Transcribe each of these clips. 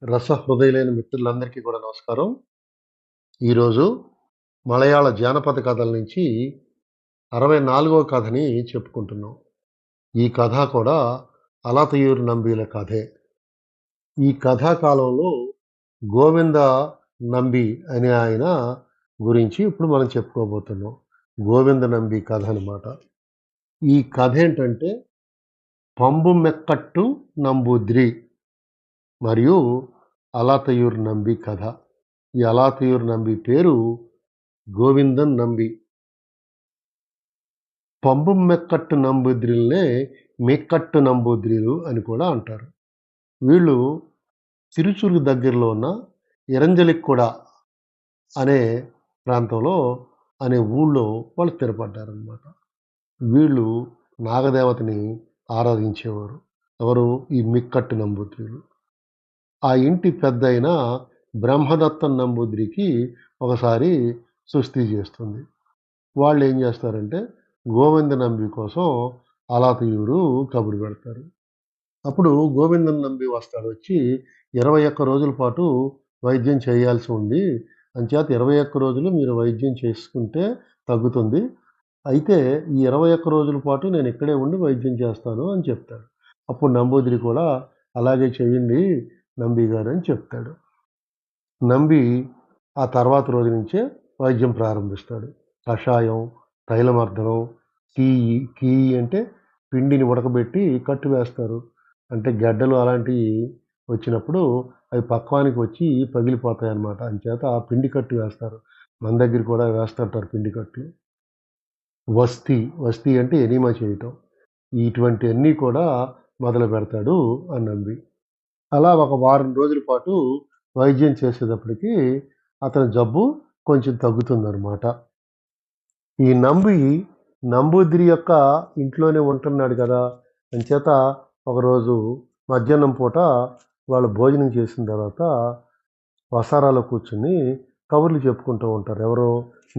రసహృదయులైన మిత్రులందరికీ కూడా నమస్కారం. ఈరోజు మలయాళ జానపద కథల నుంచి 64వ కథని చెప్పుకుంటున్నాం. ఈ కథ కూడా అలతయూరు నంబీల కథే. ఈ కథాకాలంలో గోవింద నంబి అనే ఆయన గురించి ఇప్పుడు మనం చెప్పుకోబోతున్నాం. గోవింద నంబి కథ అనమాట. ఈ కథ ఏంటంటే పంబు మెక్కట్టు నంబూద్రి మరియు అలతయూరు నంబి కథ. ఈ అలతయూరు నంబి పేరు గోవిందన్ నంబి. పంబు మెక్కట్టు నంబూద్రిలనే మెక్కట్టు నంబూద్రిలు అని కూడా అంటారు. వీళ్ళు తిరుచురు దగ్గరలో ఉన్న ఇరంజలిక్కుడ అనే ప్రాంతంలో అనే ఊళ్ళో వాళ్ళు స్థిరపడ్డారనమాట. వీళ్ళు నాగదేవతని ఆరాధించేవారు. ఎవరు? ఈ మిక్కట్టు నంబూద్రిలు. ఆ ఇంటి పెద్ద అయిన బ్రహ్మదత్తం నంబూద్రికి ఒకసారి సుస్థి చేస్తుంది. వాళ్ళు ఏం చేస్తారంటే గోవింద నంబి కోసం అలతయూరు కబురు పెడతారు. అప్పుడు గోవిందన్ నంబి వస్తాడు. వచ్చి 21 రోజుల పాటు వైద్యం చేయాల్సి ఉంది. అంచేత 21 రోజులు మీరు వైద్యం చేసుకుంటే తగ్గుతుంది. అయితే ఈ 21 రోజుల పాటు నేను ఇక్కడే ఉండి వైద్యం చేస్తాను అని చెప్తాడు. అప్పుడు నంబూదిరి కూడా అలాగే చేయండి నంబి గారు అని చెప్తాడు. నంబి ఆ తర్వాత రోజు నుంచే వైద్యం ప్రారంభిస్తాడు. కషాయం, తైలమర్దనం, కీయి అంటే పిండిని ఉడకబెట్టి కట్టు వేస్తారు. అంటే గడ్డలు అలాంటివి వచ్చినప్పుడు అవి పక్వానికి వచ్చి పగిలిపోతాయి అన్నమాట. అంచేత ఆ పిండి కట్టు వేస్తారు. మన దగ్గర కూడా వేస్తుంటారు పిండి కట్లు. వస్తీ అంటే ఎనీమా చేయటం. ఇటువంటివన్నీ కూడా మొదలు పెడతాడు ఆ నంబి. అలా ఒక వారం రోజుల పాటు వైద్యం చేసేటప్పటికి అతని జబ్బు కొంచెం తగ్గుతుందన్నమాట. ఈ నంబూద్రి యొక్క ఇంట్లోనే ఉంటున్నాడు కదా. అంచేత ఒకరోజు మధ్యాహ్నం పూట వాళ్ళు భోజనం చేసిన తర్వాత వసారాలో కూర్చుని కబుర్లు చెప్పుకుంటూ ఉంటారు. ఎవరు?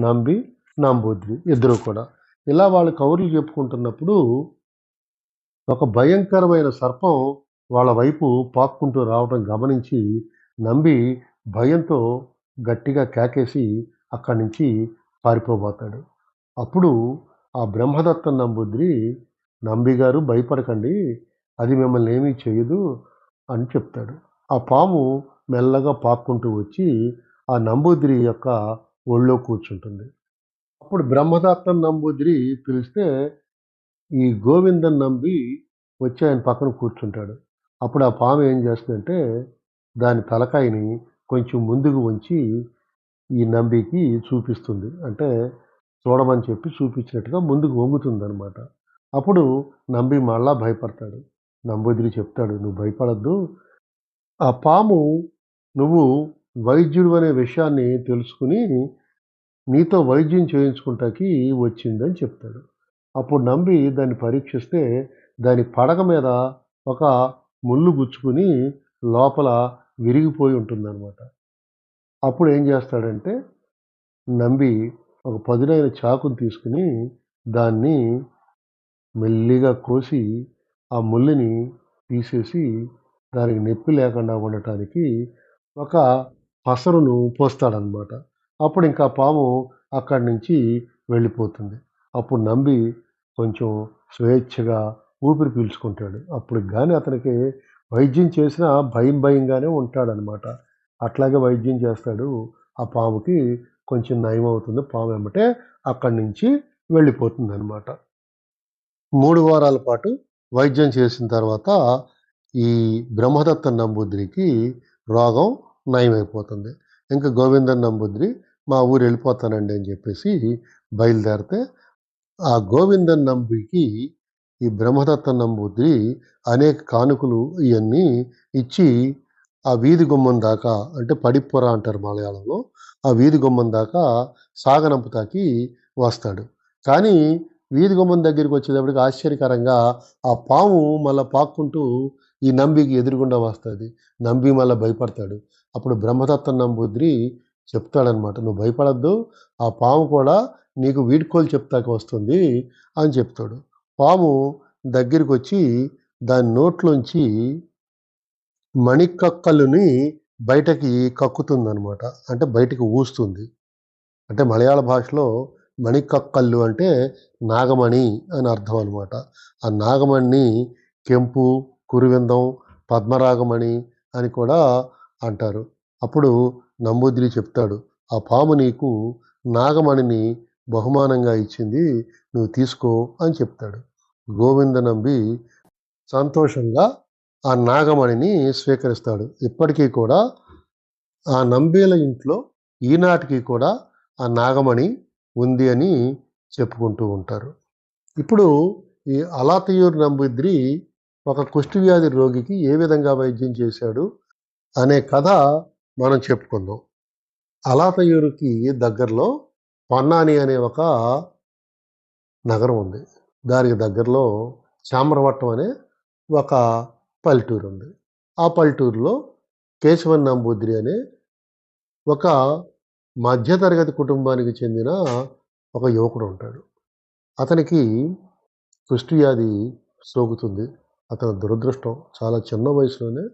నంబి, నంబూద్రి ఇద్దరు కూడా. ఇలా వాళ్ళు కబుర్లు చెప్పుకుంటున్నప్పుడు ఒక భయంకరమైన సర్పం వాళ్ళ వైపు పాక్కుంటూ రావడం గమనించి నంబి భయంతో గట్టిగా కేకేసి అక్కడి నుంచి పారిపోబోతాడు. అప్పుడు ఆ బ్రహ్మదత్తం నంబూద్రి, నంబి గారు భయపడకండి, అది మిమ్మల్ని ఏమీ చేయదు అని చెప్తాడు. ఆ పాము మెల్లగా పాక్కుంటూ వచ్చి ఆ నంబూద్రి యొక్క ఒళ్ళో కూర్చుంటుంది. అప్పుడు బ్రహ్మదత్తం నంబూద్రి పిలిస్తే ఈ గోవిందన్ నంబి వచ్చి ఆయన పక్కన కూర్చుంటాడు. అప్పుడు ఆ పాము ఏం చేస్తుందంటే దాని తలకాయని కొంచెం ముందుకు వంచి ఈ నంబికి చూపిస్తుంది. అంటే చూడమని చెప్పి చూపించినట్టుగా ముందుకు వంగుతుందనమాట. అప్పుడు నంబి మళ్ళా భయపడతాడు. నంబూద్రి చెప్తాడు, నువ్వు భయపడద్దు, ఆ పాము నువ్వు వైద్యుడు అనే విషయాన్ని తెలుసుకుని నీతో వైద్యం చేయించుకుంటాకి వచ్చిందని చెప్తాడు. అప్పుడు నంబి దాన్ని పరీక్షిస్తే దాని పడగ మీద ఒక ముళ్ళు గుచ్చుకుని లోపల విరిగిపోయి ఉంటుందన్నమాట. అప్పుడు ఏం చేస్తాడంటే నంబి ఒక పదునైన చాకుని తీసుకుని దాన్ని మెల్లిగా కోసి ఆ ముళ్ళుని తీసేసి దానికి నొప్పి లేకుండా ఉండటానికి ఒక పసరును పోస్తాడనమాట. అప్పుడు ఇంకా పాము అక్కడి నుంచి వెళ్ళిపోతుంది. అప్పుడు నంబి కొంచెం స్వేచ్ఛగా ఊపిరి పీల్చుకుంటాడు. అప్పుడు కానీ అతనికి వైద్యం చేసినా భయంగానే ఉంటాడనమాట. అట్లాగే వైద్యం చేస్తాడు. ఆ పాముకి కొంచెం నయం అవుతుంది. పాము వెంబటే అక్కడి నుంచి వెళ్ళిపోతుందనమాట. 3 వారాల పాటు వైద్యం చేసిన తర్వాత ఈ బ్రహ్మదత్త నంబూద్రికి రోగం నయమైపోతుంది. ఇంకా గోవిందన్ నంబూద్రి మా ఊరు వెళ్ళిపోతానండి అని చెప్పేసి బయలుదేరితే ఆ గోవిందన్ నంబికి ఈ బ్రహ్మదత్త నంబూద్రి అనేక కానుకలు ఇవన్నీ ఇచ్చి ఆ వీధి గుమ్మం దాకా, అంటే పడిపుర అంటారు మలయాళంలో, ఆ వీధి గుమ్మం దాకా సాగనంపుతాకి వస్తాడు. కానీ వీధి గుమ్మం దగ్గరికి వచ్చేటప్పటికి ఆశ్చర్యకరంగా ఆ పాము మళ్ళా పాక్కుంటూ ఈ నంబికి ఎదురుగుండా వస్తుంది. నంబి మళ్ళీ భయపడతాడు. అప్పుడు బ్రహ్మదత్తం నంబూద్రి చెప్తాడనమాట, నువ్వు భయపడద్దు, ఆ పాము కూడా నీకు వీడ్కోలు చెప్తాకి వస్తుంది అని చెప్తాడు. పాము దగ్గరికి వచ్చి దాని నోట్లోంచి మణికక్కలుని బయటకి కక్కుతుందనమాట. అంటే బయటికి ఊస్తుంది. అంటే మలయాళ భాషలో మణికక్కళ్ళు అంటే నాగమణి అని అర్థం అనమాట. ఆ నాగమణిని కెంపు, కురువిందం, పద్మరాగమణి అని కూడా అంటారు. అప్పుడు నంబూద్రి చెప్తాడు, "ఆ పాము నీకు నాగమణిని బహుమానంగా ఇచ్చింది. నువ్వు తీసుకో" అని చెప్తాడు. గోవింద నంబి సంతోషంగా ఆ నాగమణిని స్వీకరిస్తాడు. ఇప్పటికీ కూడా ఆ నంబీల ఇంట్లో ఈనాటికి కూడా ఆ నాగమణి ఉంది అని చెప్పుకుంటూ ఉంటారు. ఇప్పుడు ఈ అలాతయూరు నంబూద్రి ఒక కుష్ఠవ్యాధి రోగికి ఏ విధంగా వైద్యం చేశాడు అనే కథ మనం చెప్పుకుందాం. అలాతయూరుకి దగ్గరలో పొన్నాని అనే ఒక నగరం ఉంది. దానికి దగ్గరలో చామ్రవట్టం అనే ఒక పల్లెటూరు ఉంది. ఆ పల్లెటూరులో కేశవన్ నంబూద్రి అనే ఒక మధ్యతరగతి కుటుంబానికి చెందిన ఒక యువకుడు ఉంటాడు. అతనికి కుష్ఠవ్యాధి సోకుతుంది. అతని దురదృష్టం చాలా చిన్న వయసులోనే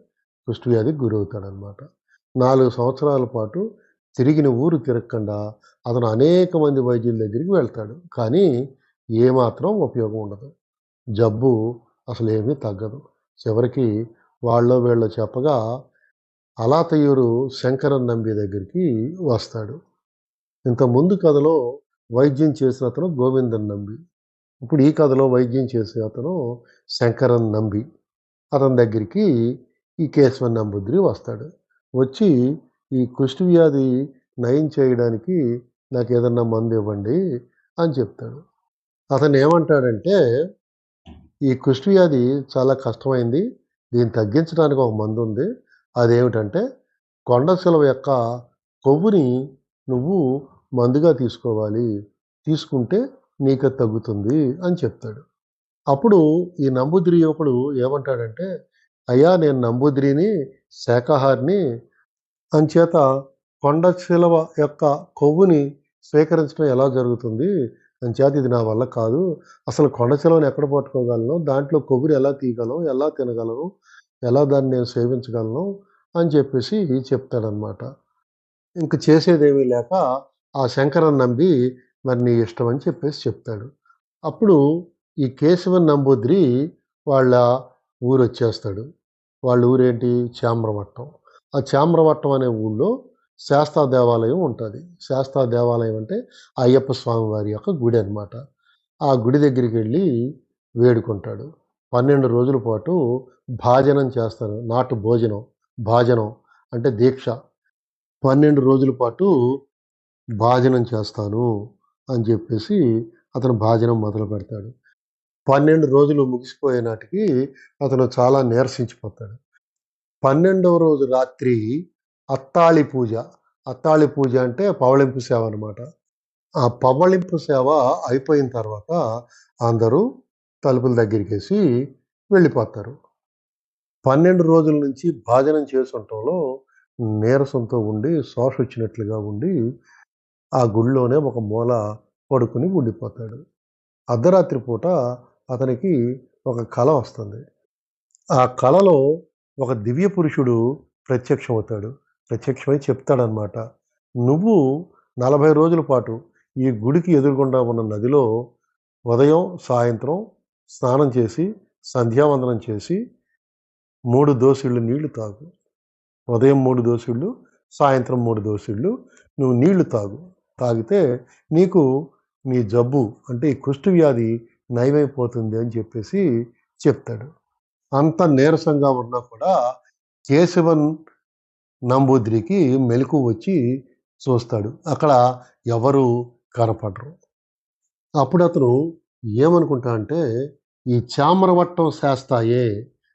కుష్ఠవ్యాధికి గురవుతాడనమాట. 4 సంవత్సరాల పాటు తిరిగిన ఊరు తిరగకుండా అతను అనేక మంది వైద్యుల దగ్గరికి వెళ్తాడు. కానీ ఏమాత్రం ఉపయోగం ఉండదు. జబ్బు అసలేమీ తగ్గదు. చివరికి వాళ్ళో వీళ్ళో చెప్పగా అలాతయూరు శంకరన్ నంబి దగ్గరికి వస్తాడు. ఇంత ముందు కథలో వైద్యం చేసిన అతను గోవిందన్ నంబి. ఇప్పుడు ఈ కథలో వైద్యం చేసే అతను శంకరన్ నంబి. అతని దగ్గరికి ఈ కేశవన్ నంబూద్రి వస్తాడు. వచ్చి ఈ కుష్ఠవ్యాధి నయం చేయడానికి నాకు ఏదన్నా మందు ఇవ్వండి అని చెప్తాడు. అతను ఏమంటాడంటే, ఈ కుష్ఠవ్యాధి చాలా కష్టమైంది. దీన్ని తగ్గించడానికి ఒక మందు ఉంది. అదేమిటంటే కొండ చిలువ యొక్క కొవ్వుని నువ్వు మందుగా తీసుకోవాలి. తీసుకుంటే నీకు అది తగ్గుతుంది అని చెప్తాడు. అప్పుడు ఈ నంబూద్రి యువకుడు ఏమంటాడంటే, అయ్యా నేను నంబూద్రిని, శాకాహారిని, అంచేత కొండ చిలువ యొక్క కొవ్వుని స్వీకరించడం ఎలా జరుగుతుంది? అంచేత ఇది నా వల్ల కాదు. అసలు కొండ చిలువని ఎక్కడ పట్టుకోగలను? దాంట్లో కొవ్వుని ఎలా తీయగలను? ఎలా తినగలను? ఎలా దాన్ని నేను సేవించగలను? అని చెప్పేసి చెప్తాడనమాట. ఇంక చేసేదేమీ లేక ఆ శంకరన్ నంబి మరి నీ ఇష్టం అని చెప్పేసి చెప్తాడు. అప్పుడు ఈ కేశవన్ నంబూద్రి వాళ్ళ ఊరొచ్చేస్తాడు. వాళ్ళ ఊరేంటి? చామ్రవట్టం. ఆ చామ్రవట్టం అనే ఊళ్ళో శాస్తా దేవాలయం ఉంటది. శాస్తా దేవాలయం అంటే అయ్యప్ప స్వామి వారి యొక్క గుడి అనమాట. ఆ గుడి దగ్గరికెళ్ళి వేడుకుంటాడు. 12 రోజుల పాటు భాజనం చేస్తారు. నాటు భోజనం. భాజనం అంటే దీక్ష. 12 రోజుల పాటు భాజనం చేస్తాను అని చెప్పేసి అతను భాజనం మొదలుపెడతాడు. 12 రోజులు ముగిసిపోయే నాటికి అతను చాలా నీరసించిపోతాడు. 12వ రోజు రాత్రి అత్తాళి పూజ. అత్తాళి పూజ అంటే పవళింపు సేవ అనమాట. ఆ పవళింపు సేవ అయిపోయిన తర్వాత అందరూ తలుపుల దగ్గరికేసి వెళ్ళిపోతారు. 12 రోజుల నుంచి భాజనం చేసుంటంలో నీరసంతో ఉండి, శ్వాసొచ్చినట్లుగా ఉండి, ఆ గుడిలోనే ఒక మూల పడుకుని ఉండిపోతాడు. అర్ధరాత్రి పూట అతనికి ఒక కల వస్తుంది. ఆ కలలో ఒక దివ్య పురుషుడు ప్రత్యక్షమవుతాడు. ప్రత్యక్షమై చెప్తాడనమాట. "నువ్వు 40 రోజుల పాటు ఈ గుడికి ఎదురుగుండా ఉన్న నదిలో ఉదయం, సాయంత్రం స్నానం చేసి, సంధ్యావందనం చేసి 3 దోసిళ్ళు నీళ్లు తాగు. ఉదయం 3 దోసిళ్ళు, సాయంత్రం 3 దోసిళ్ళు నువ్వు నీళ్లు తాగు. తాగితే నీకు నీ జబ్బు అంటే ఈ కుష్ఠవ్యాధి నయమైపోతుంది" అని చెప్పేసి చెప్తాడు. అంత నీరసంగా ఉన్నా కూడా కేశవన్ నంబూద్రికి మెలకువ వచ్చి చూస్తాడు. అక్కడ ఎవరు కనపడరు. అప్పుడు అతను ఏమనుకుంటాడంటే, ఈ చామ్రవట్టం శాస్తాయే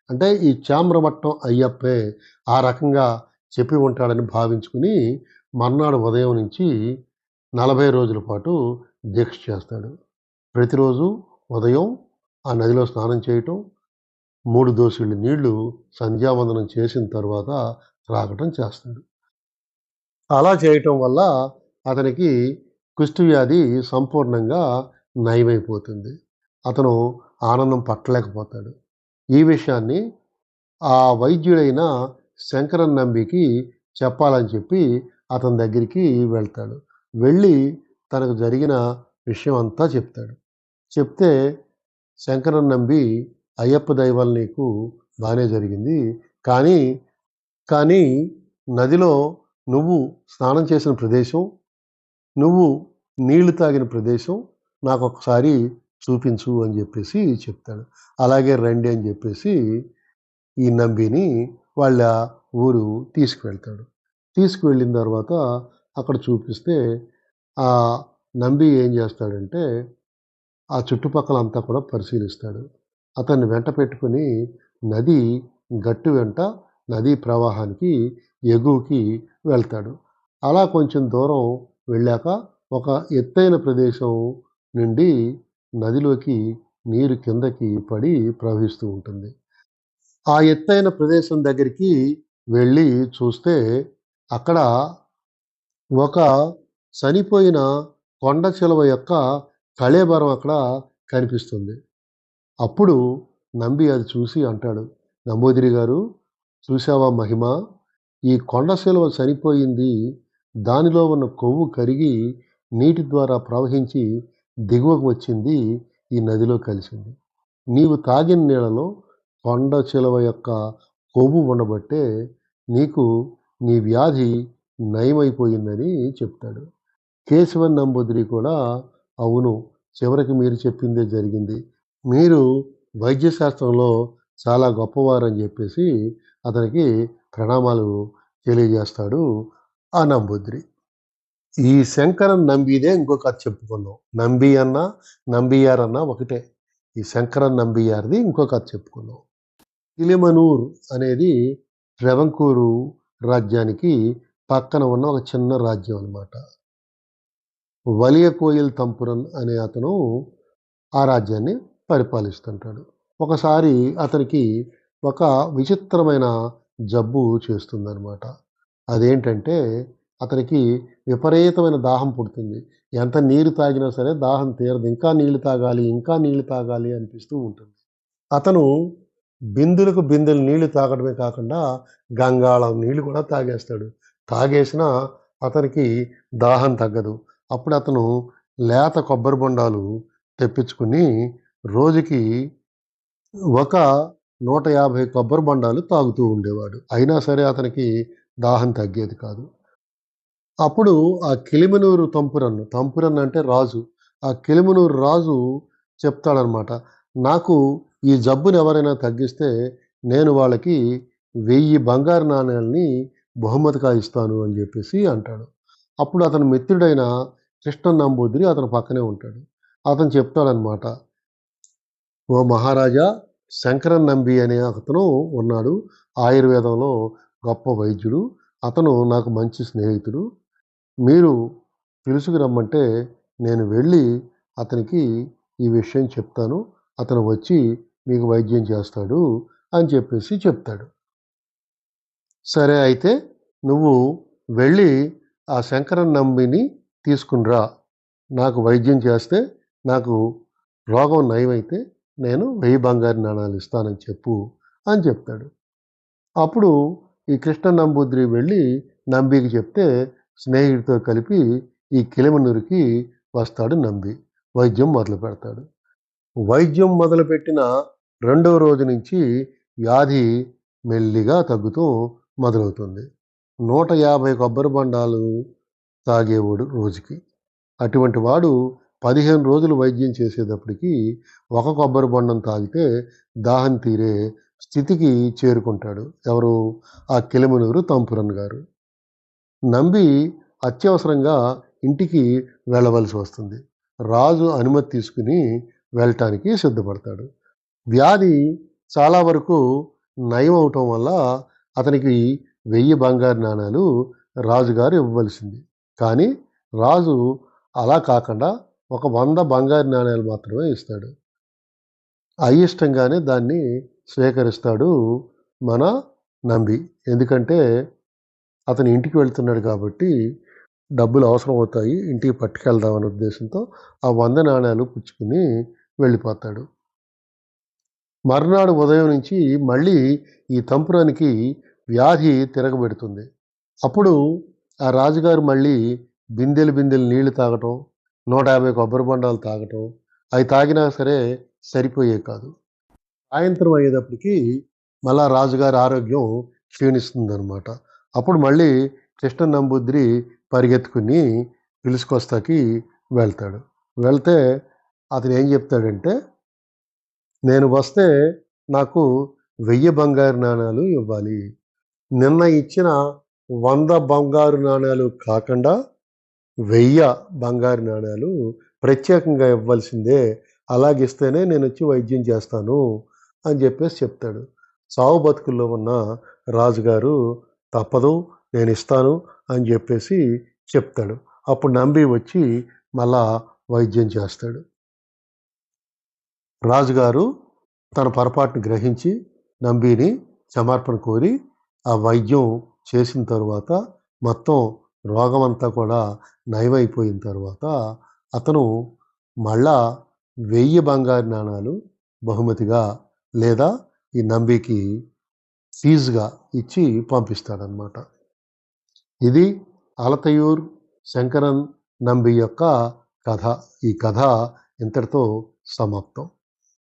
అంటే ఈ చామ్రవట్టం అయ్యప్పే ఆ రకంగా చెప్పి ఉంటాడని భావించుకుని మర్నాడు ఉదయం నుంచి 40 రోజుల పాటు దీక్ష చేస్తాడు. ప్రతిరోజు ఉదయం ఆ నదిలో స్నానం చేయటం, 3 దోసిళ్ళు నీళ్లు సంధ్యావందనం చేసిన తర్వాత త్రాగటం చేస్తాడు. అలా చేయటం వల్ల అతనికి కుష్ఠవ్యాధి సంపూర్ణంగా నయమైపోతుంది. అతను ఆనందం పట్టలేకపోతాడు. ఈ విషయాన్ని ఆ వైద్యుడైన శంకరన్ నంబికి చెప్పాలని చెప్పి అతని దగ్గరికి వెళ్తాడు. వెళ్ళి తనకు జరిగిన విషయం అంతా చెప్తాడు. చెప్తే శంకరన్ నంబి అయ్యప్ప దయ వల్ల నీకు బానే జరిగింది. కానీ, కానీ నదిలో నువ్వు స్నానం చేసిన ప్రదేశం, నువ్వు నీళ్లు తాగిన ప్రదేశం నాకొకసారి చూపించు అని చెప్పేసి చెప్తాడు. అలాగే రండి అని చెప్పేసి ఈ నంబిని వాళ్ళ ఊరు తీసుకువెళ్తాడు. తీసుకువెళ్ళిన తర్వాత అక్కడ చూపిస్తే ఆ నంబి ఏం చేస్తాడంటే ఆ చుట్టుపక్కలంతా కూడా పరిశీలిస్తాడు. అతన్ని వెంట పెట్టుకొని నది గట్టు వెంట నదీ ప్రవాహానికి ఎగువకి వెళ్తాడు. అలా కొంచెం దూరం వెళ్ళాక ఒక ఎత్తైన ప్రదేశం నుండి నదిలోకి నీరు కిందకి పడి ప్రవహిస్తూ ఉంటుంది. ఆ ఎత్తైన ప్రదేశం దగ్గరికి వెళ్ళి చూస్తే అక్కడ ఒక చనిపోయిన కొండ చిలువ యొక్క కళేబరం అక్కడ కనిపిస్తుంది. అప్పుడు నంబి అది చూసి అంటాడు, "నంబూదిరి గారు చూసావా మహిమ? ఈ కొండ శిలువ చనిపోయింది. దానిలో ఉన్న కొవ్వు కరిగి నీటి ద్వారా ప్రవహించి దిగువకు వచ్చింది. ఈ నదిలో కలిసింది. నీవు తాగిన నీళ్ళలో కొండ చిలువ యొక్క కొవ్వు ఉండబట్టే నీకు నీ వ్యాధి నయమైపోయిందని" చెప్తాడు. కేశవన్ నంబూదిరి కూడా అవును, చివరికి మీరు చెప్పిందే జరిగింది. మీరు వైద్యశాస్త్రంలో చాలా గొప్పవారని చెప్పేసి అతనికి ప్రణామాలు తెలియజేస్తాడు ఆ నంబూదిరి. ఈ శంకరన్ నంబిదే ఇంకో కథ చెప్పుకుందాం. నంబి అన్న, నంబియార్ అన్న ఒకటే. ఈ శంకరన్ నంబియార్ది ఇంకో కథ చెప్పుకుందాం. కిలిమనూర్ అనేది ట్రెవంకూరు రాజ్యానికి పక్కన ఉన్న ఒక చిన్న రాజ్యం అన్నమాట. వలియకోయిల్ తంపురన్ అనే అతను ఆ రాజ్యాన్ని పరిపాలిస్తుంటాడు. ఒకసారి అతనికి ఒక విచిత్రమైన జబ్బు చేస్తుందనమాట. అదేంటంటే అతనికి విపరీతమైన దాహం పుడుతుంది. ఎంత నీరు తాగినా సరే దాహం తీరదు. ఇంకా నీళ్లు తాగాలి, ఇంకా నీళ్లు తాగాలి అనిపిస్తూ ఉంటుంది. అతను బిందెలకు బిందెలు నీళ్లు తాగడమే కాకుండా గంగాళం నీళ్లు కూడా తాగేస్తాడు. తాగేసినా అతనికి దాహం తగ్గదు. అప్పుడు అతను లేత కొబ్బరి బొండాలు తెప్పించుకుని రోజుకి ఒక 150 కొబ్బరి బొండాలు తాగుతూ ఉండేవాడు. అయినా సరే అతనికి దాహం తగ్గేది కాదు. అప్పుడు ఆ కిలిమనూరు తంపురన్ అంటే రాజు. ఆ కిలిమనూరు రాజు చెప్తాడనమాట, నాకు ఈ జబ్బుని ఎవరైనా తగ్గిస్తే నేను వాళ్ళకి 1000 బంగారు నాణేలని బహుమతిగా ఇస్తాను అని చెప్పేసి అంటాడు. అప్పుడు అతని మిత్రుడైన కృష్ణ నంబూదిరి అతని పక్కనే ఉంటాడు. అతను చెప్తాడనమాట, ఓ మహారాజా, శంకరన్ నంబి అనే అతను ఉన్నాడు. ఆయుర్వేదంలో గొప్ప వైద్యుడు. అతను నాకు మంచి స్నేహితుడు. మీరు పిలుచుకురమ్మంటే నేను వెళ్ళి అతనికి ఈ విషయం చెప్తాను. అతను వచ్చి మీకు వైద్యం చేస్తాడు అని చెప్పేసి చెప్తాడు. సరే అయితే నువ్వు వెళ్ళి ఆ శంకరన్ నంబిని తీసుకునిరా. నాకు వైద్యం చేస్తే నాకు రోగం నయమైతే నేను 1000 బంగారు నాణాలు ఇస్తానని చెప్పు అని చెప్తాడు. అప్పుడు ఈ కృష్ణ నంబూద్రి వెళ్ళి నంబికి చెప్తే స్నేహితుడితో కలిపి ఈ కిలిమనూరుకి వస్తాడు నంబి. వైద్యం మొదలు పెడతాడు. వైద్యం మొదలుపెట్టిన రెండవ రోజు నుంచి వ్యాధి మెల్లిగా తగ్గుతూ మొదలవుతుంది. 150 కొబ్బరి బొండాలు తాగేవాడు రోజుకి. అటువంటి వాడు 15 రోజులు వైద్యం చేసేటప్పటికి ఒక కొబ్బరి బొండం తాగితే దాహం తీరే స్థితికి చేరుకుంటాడు. ఎవరు? ఆ కిలిమనూరు తంపురన్ గారు. నంబి అత్యవసరంగా ఇంటికి వెళ్ళవలసి వస్తుంది. రాజు అనుమతి తీసుకుని వెళ్ళటానికి సిద్ధపడతాడు. వ్యాధి చాలా వరకు నయం అవటం వల్ల అతనికి 1000 బంగారు నాణాలు రాజుగారు ఇవ్వవలసింది. కానీ రాజు అలా కాకుండా ఒక 100 బంగారు నాణాలు మాత్రమే ఇస్తాడు. అయిష్టంగానే దాన్ని స్వీకరిస్తాడు మన నంబి. ఎందుకంటే అతను ఇంటికి వెళ్తున్నాడు కాబట్టి డబ్బులు అవసరం అవుతాయి, ఇంటికి పట్టుకెళ్దామనే ఉద్దేశంతో ఆ 100 నాణాలు పుచ్చుకుని వెళ్ళిపోతాడు. మర్నాడు ఉదయం నుంచి మళ్ళీ ఈ తంపురానికి వ్యాధి తిరగబెడుతుంది. అప్పుడు ఆ రాజుగారు మళ్ళీ బిందెలు బిందెలు నీళ్లు తాగటం, 150 కొబ్బరి బొండాలు తాగటం, అవి తాగినా సరే సరిపోయేవి కాదు. సాయంత్రం అయ్యేటప్పటికి మళ్ళా రాజుగారి ఆరోగ్యం క్షీణిస్తుందనమాట. అప్పుడు మళ్ళీ కృష్ణ నంబూద్రి పరిగెత్తుకుని పిలుచుకొస్తాకి వెళ్తాడు. వెళ్తే అతను ఏం చెప్తాడంటే, నేను వస్తే నాకు 1000 బంగారు నాణాలు ఇవ్వాలి. నిన్న ఇచ్చిన 100 బంగారు నాణాలు కాకుండా 1000 బంగారు నాణాలు ప్రత్యేకంగా ఇవ్వాల్సిందే. అలాగిస్తేనే నేనొచ్చి వైద్యం చేస్తాను అని చెప్తాడు. సావు బతుకుల్లో ఉన్న రాజుగారు తప్పదు, నేనిస్తాను అని చెప్తాడు. అప్పుడు నంబి వచ్చి మళ్ళా వైద్యం చేస్తాడు. రాజుగారు తన పొరపాటును గ్రహించి నంబిని క్షమార్పణ కోరి ఆ వైద్యం చేసిన తరువాత మొత్తం రోగమంతా కూడా నయమైపోయిన తర్వాత అతను మళ్ళా 1000 బంగారు నాణాలు బహుమతిగా లేదా ఈ నంబికి ఫీజుగా ఇచ్చి పంపిస్తాడనమాట. ఇది అలతయూర్ శంకరన్ నంబి యొక్క కథ. ఈ కథ ఇంతటితో సమాప్తం.